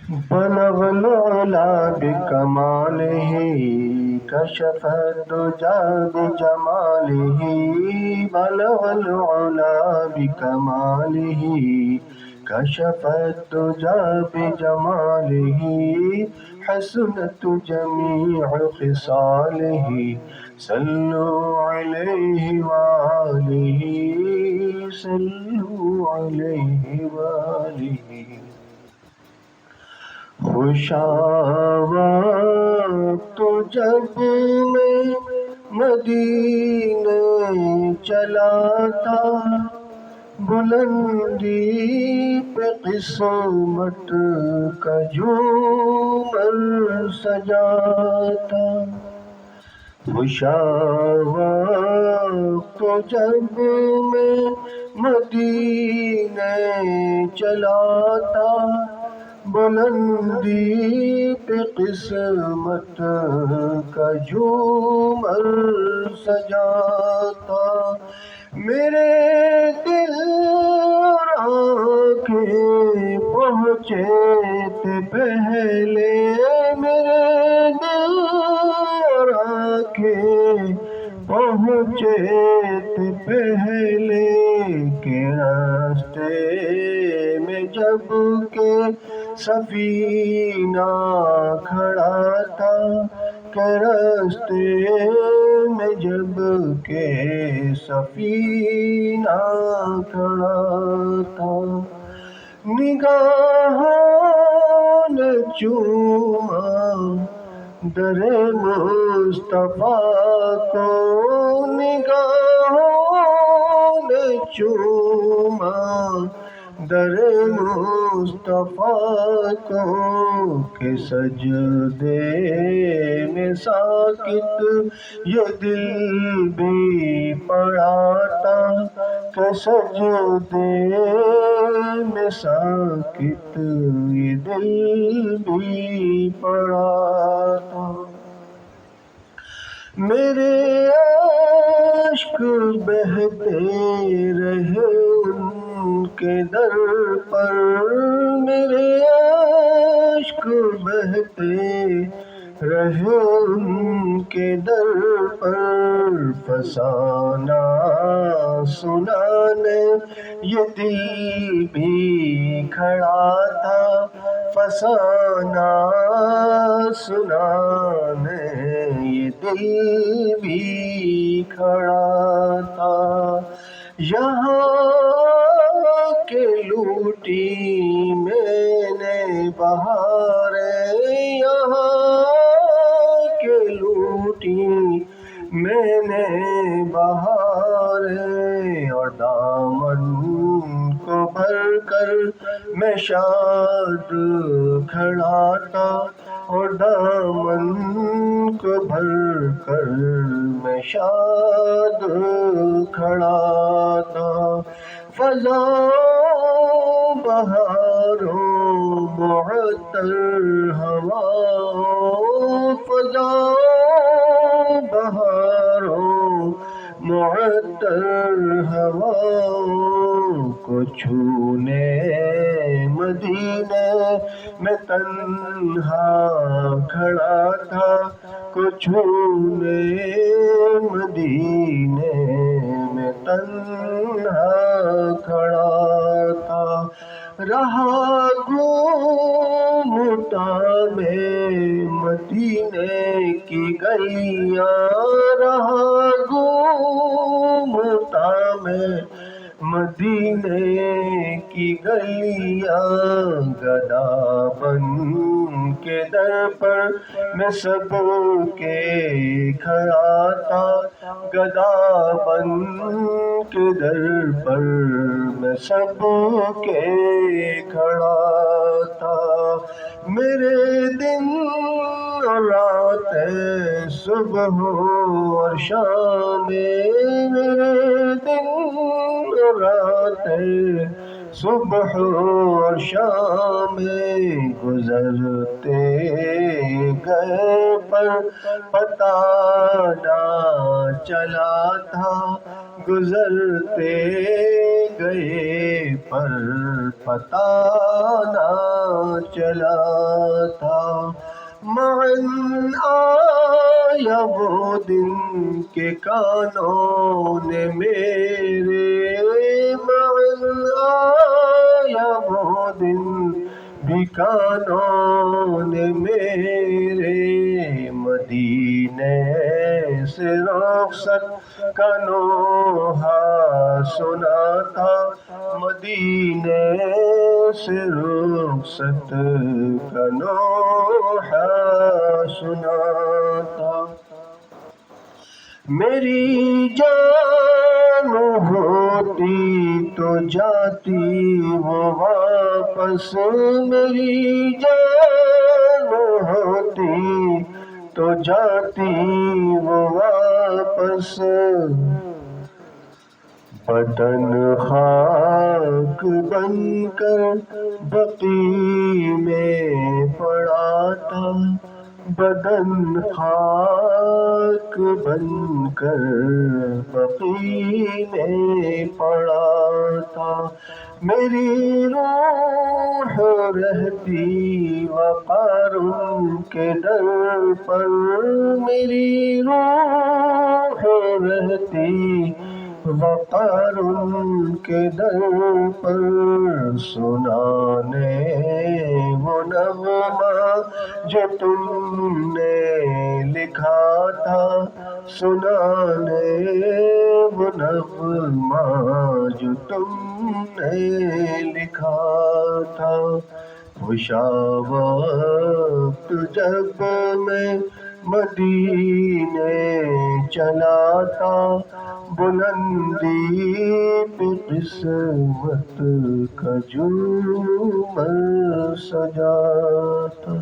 بلغ العلا بکمالہ کشف الدجى بجمالہ بلغ العلا بکمالہ کشف الدجى بجمالہ حسنت جمیع خصالہ صلوا علیہ وآلہ صلوا علیہ وآلہ خوشا تو جب میں مدینے چلا تھا بلندی پہ قسمت کا جھومر سجا تھا خوشا تو جب میں مدینے چلا تھا بلندی پہ قسمت کا جھومر سجاتا میرے دل اور آنکھیں پہنچے تھے پہلے میرے دل اور آنکھیں پہنچے تھے پہلے کہ راستے میں جب کہ سفینہ کھڑا تھا کہ راستے میں جب کہ سفینہ کھڑا تھا نگاہوں نے چوما در مصطفیٰ کو نگاہوں نے چوما در مصطفیٰ کو کہ سجدے میں ساکت یہ دل بھی پڑا تھا کہ سجدے میں ساکت یہ دل بھی پڑا تھا میرے عشق بہتے رہے ان کے در پر میرے عشق بہتے رہے ان کے در پر فسانہ سنانے یہ دل بھی کھڑا تھا فسانہ سنانے یہ دل بھی کھڑا تھا یہاں کے لوٹی میں نے بہاریں یہاں کے لوٹی میں نے بہاریں اور دامن کو بھر کر میں شاد کھڑا تھا اور دامن کو بھر کر میں شاد کھڑا تھا فضا بہاروں معطر ہواؤں فضا بہاروں معطر ہواؤں کو چھونے مدینے میں تنہا کھڑا تھا کو چھونے مدینے میں تنہا کھڑا تھا رہا گھومتا میں مدینے کی گلیاں رہا گھومتا میں مدینے کی گلیاں گدا بن کے در پر میں سب کے کھڑا تھا گدا بن کے در پر میں سب کے کھڑا تھا میرے دن اور راتیں صبح اور شام میرے دن اور راتیں صبح اور شام گزرتے گئے پر پتہ نہ چلا تھا گزرتے گئے پر پتہ نہ چلا تھا۔ معاً آیا وہ دن کہ کانوں نے میرے، معاً آیا وہ دن بھی کانوں نے میرے، مدینے سے رخصت کا نوحہ سنا تھا، مدینے سے رخصت کا نوحہ سنا تھا۔ میری جان ہوتی تو جاتی وہ واپس، میری جان ہوتی تو جاتی وہ واپس، بدن خاک بن کر بقیع میں پڑا تھا، بدن خاک بن کر بقیع میں پڑا تھا۔ میری روح رہتی وقار ان کے در پر، میری روح رہتی وقار ان کے در پر، سنانے وہ نغمہ جو تم نے لکھا تھا، سنانے وہ نغمہ جو تم نے لکھا تھا۔ خوشا وقت جب میں مدینے چلا تھا، بلندی پہ قسمت کا جھومر سجا تھا۔